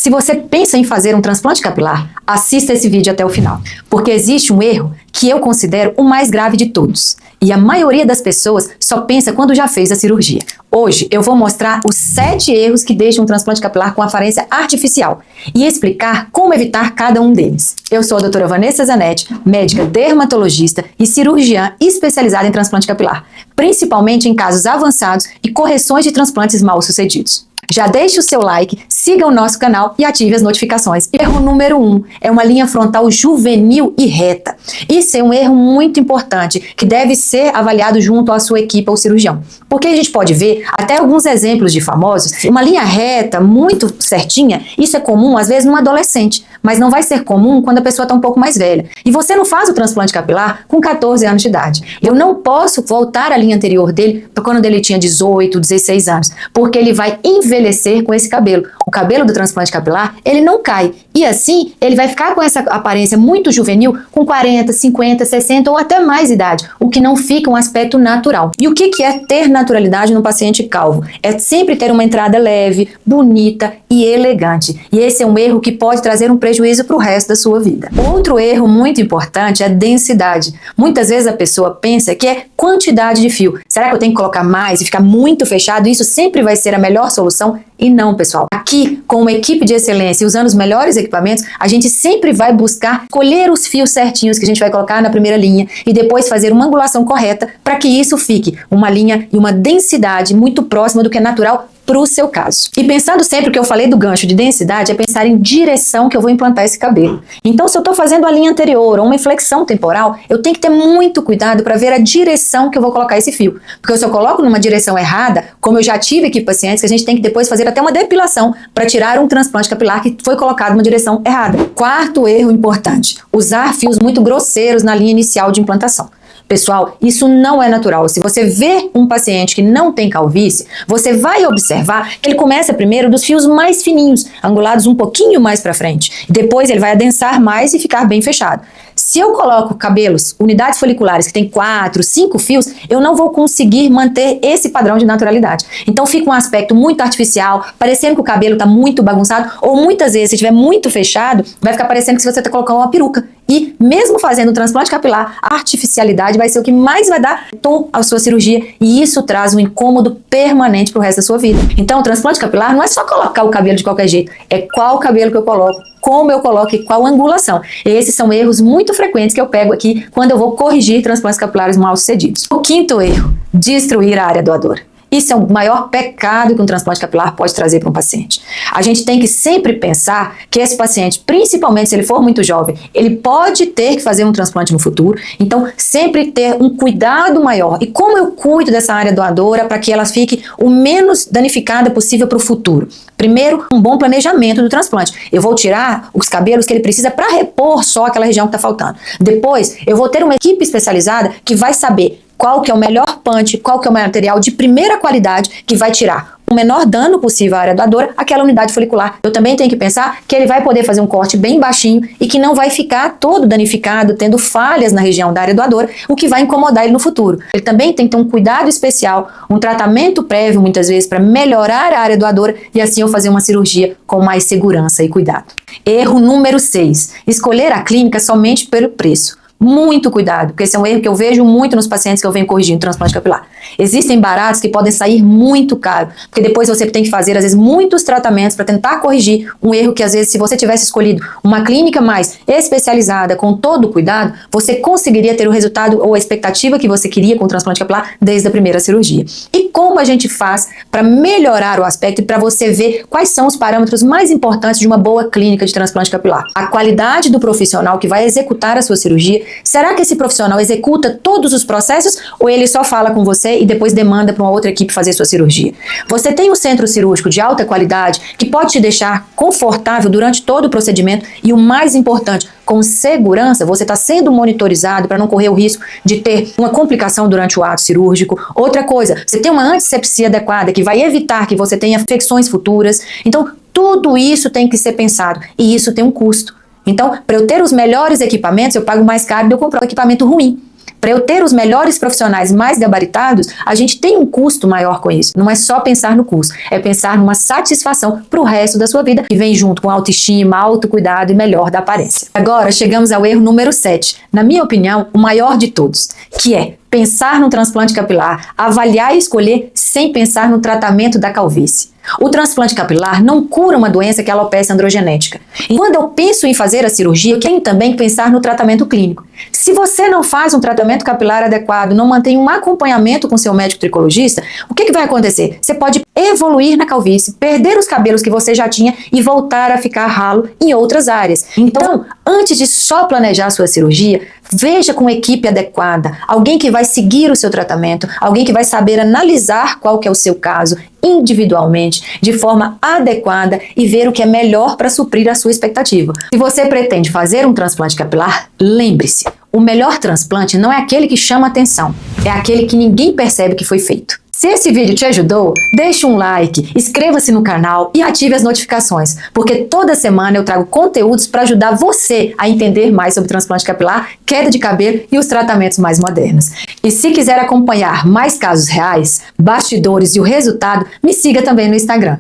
Se você pensa em fazer um transplante capilar, assista esse vídeo até o final, porque existe um erro que eu considero o mais grave de todos. E a maioria das pessoas só pensa quando já fez a cirurgia. Hoje eu vou mostrar os 7 erros que deixam um transplante capilar com aparência artificial e explicar como evitar cada um deles. Eu sou a doutora Vanessa Zanetti, médica dermatologista e cirurgiã especializada em transplante capilar, principalmente em casos avançados e correções de transplantes mal sucedidos. Já deixe o seu like, siga o nosso canal e ative as notificações. Erro número 1 é uma linha frontal juvenil e reta. Isso é um erro muito importante que deve ser avaliado junto à sua equipe ou cirurgião. Porque a gente pode ver até alguns exemplos de famosos, uma linha reta muito certinha, isso é comum às vezes num adolescente, mas não vai ser comum quando a pessoa está um pouco mais velha. E você não faz o transplante capilar com 14 anos de idade. Eu não posso voltar à linha anterior dele para quando ele tinha 18, 16 anos, porque ele vai envelhecer com esse cabelo. O cabelo do transplante capilar, ele não cai. E assim, ele vai ficar com essa aparência muito juvenil com 40, 50, 60 ou até mais idade, o que não fica um aspecto natural. E o que é ter naturalidade no paciente calvo? É sempre ter uma entrada leve, bonita e elegante. E esse é um erro que pode trazer um prejuízo para o resto da sua vida. Outro erro muito importante é a densidade. Muitas vezes a pessoa pensa que é quantidade de fio. Será que eu tenho que colocar mais e ficar muito fechado? Isso sempre vai ser a melhor solução? E não, pessoal. Aqui, com uma equipe de excelência e usando os melhores equipamentos, a gente sempre vai buscar escolher os fios certinhos que a gente vai colocar na primeira linha e depois fazer uma angulação correta para que isso fique uma linha e uma densidade muito próxima do que é natural para o seu caso. E pensando sempre que eu falei do gancho de densidade, é pensar em direção que eu vou implantar esse cabelo. Então, se eu estou fazendo a linha anterior ou uma inflexão temporal, eu tenho que ter muito cuidado para ver a direção que eu vou colocar esse fio. Porque se eu coloco numa direção errada, como eu já tive aqui pacientes, que a gente tem que depois fazer até uma depilação para tirar um transplante capilar que foi colocado numa direção errada. Quarto erro importante, usar fios muito grosseiros na linha inicial de implantação. Pessoal, isso não é natural. Se você vê um paciente que não tem calvície, você vai observar que ele começa primeiro dos fios mais fininhos, angulados um pouquinho mais para frente. Depois ele vai adensar mais e ficar bem fechado. Se eu coloco cabelos, unidades foliculares que tem 4, 5 fios, eu não vou conseguir manter esse padrão de naturalidade. Então fica um aspecto muito artificial, parecendo que o cabelo está muito bagunçado, ou muitas vezes, se estiver muito fechado, vai ficar parecendo que você está colocando uma peruca. E mesmo fazendo o transplante capilar, a artificialidade vai ser o que mais vai dar tom à sua cirurgia e isso traz um incômodo permanente para o resto da sua vida. Então o transplante capilar não é só colocar o cabelo de qualquer jeito, é qual cabelo que eu coloco, como eu coloco e qual angulação. Esses são erros muito frequentes que eu pego aqui quando eu vou corrigir transplantes capilares mal sucedidos. O quinto erro, destruir a área doadora. Isso é o maior pecado que um transplante capilar pode trazer para um paciente. A gente tem que sempre pensar que esse paciente, principalmente se ele for muito jovem, ele pode ter que fazer um transplante no futuro, então sempre ter um cuidado maior. E como eu cuido dessa área doadora para que ela fique o menos danificada possível para o futuro? Primeiro, um bom planejamento do transplante. Eu vou tirar os cabelos que ele precisa para repor só aquela região que está faltando. Depois, eu vou ter uma equipe especializada que vai saber qual que é o melhor punch, qual que é o material de primeira qualidade que vai tirar o menor dano possível à área doadora, aquela unidade folicular. Eu também tenho que pensar que ele vai poder fazer um corte bem baixinho e que não vai ficar todo danificado, tendo falhas na região da área doadora, o que vai incomodar ele no futuro. Ele também tem que ter um cuidado especial, um tratamento prévio, muitas vezes, para melhorar a área doadora e assim eu fazer uma cirurgia com mais segurança e cuidado. Erro número 6. Escolher a clínica somente pelo preço. Muito cuidado, porque esse é um erro que eu vejo muito nos pacientes que eu venho corrigindo transplante capilar. Existem baratos que podem sair muito caro, porque depois você tem que fazer, às vezes, muitos tratamentos para tentar corrigir um erro que, às vezes, se você tivesse escolhido uma clínica mais especializada, com todo o cuidado, você conseguiria ter o resultado ou a expectativa que você queria com o transplante capilar desde a primeira cirurgia. E como a gente faz para melhorar o aspecto e para você ver quais são os parâmetros mais importantes de uma boa clínica de transplante capilar? A qualidade do profissional que vai executar a sua cirurgia. Será que esse profissional executa todos os processos ou ele só fala com você e depois demanda para uma outra equipe fazer sua cirurgia? Você tem um centro cirúrgico de alta qualidade que pode te deixar confortável durante todo o procedimento e o mais importante, com segurança, você está sendo monitorizado para não correr o risco de ter uma complicação durante o ato cirúrgico. Outra coisa, você tem uma antisepsia adequada que vai evitar que você tenha infecções futuras. Então, tudo isso tem que ser pensado e isso tem um custo. Então, para eu ter os melhores equipamentos, eu pago mais caro do que eu comprar um equipamento ruim. Para eu ter os melhores profissionais mais gabaritados, a gente tem um custo maior com isso. Não é só pensar no custo, é pensar numa satisfação para o resto da sua vida, que vem junto com autoestima, autocuidado e melhor da aparência. Agora, chegamos ao erro número 7, na minha opinião, o maior de todos, que é pensar no transplante capilar, avaliar e escolher sem pensar no tratamento da calvície. O transplante capilar não cura uma doença que é a alopecia androgenética. E quando eu penso em fazer a cirurgia, eu tenho também que pensar no tratamento clínico. Se você não faz um tratamento capilar adequado, não mantém um acompanhamento com seu médico tricologista, o que vai acontecer? Você pode evoluir na calvície, perder os cabelos que você já tinha e voltar a ficar ralo em outras áreas. Então, antes de só planejar a sua cirurgia, veja com uma equipe adequada, alguém que vai seguir o seu tratamento, alguém que vai saber analisar qual que é o seu caso individualmente, de forma adequada e ver o que é melhor para suprir a sua expectativa. Se você pretende fazer um transplante capilar, lembre-se, o melhor transplante não é aquele que chama atenção, é aquele que ninguém percebe que foi feito. Se esse vídeo te ajudou, deixe um like, inscreva-se no canal e ative as notificações, porque toda semana eu trago conteúdos para ajudar você a entender mais sobre transplante capilar, queda de cabelo e os tratamentos mais modernos. E se quiser acompanhar mais casos reais, bastidores e o resultado, me siga também no Instagram.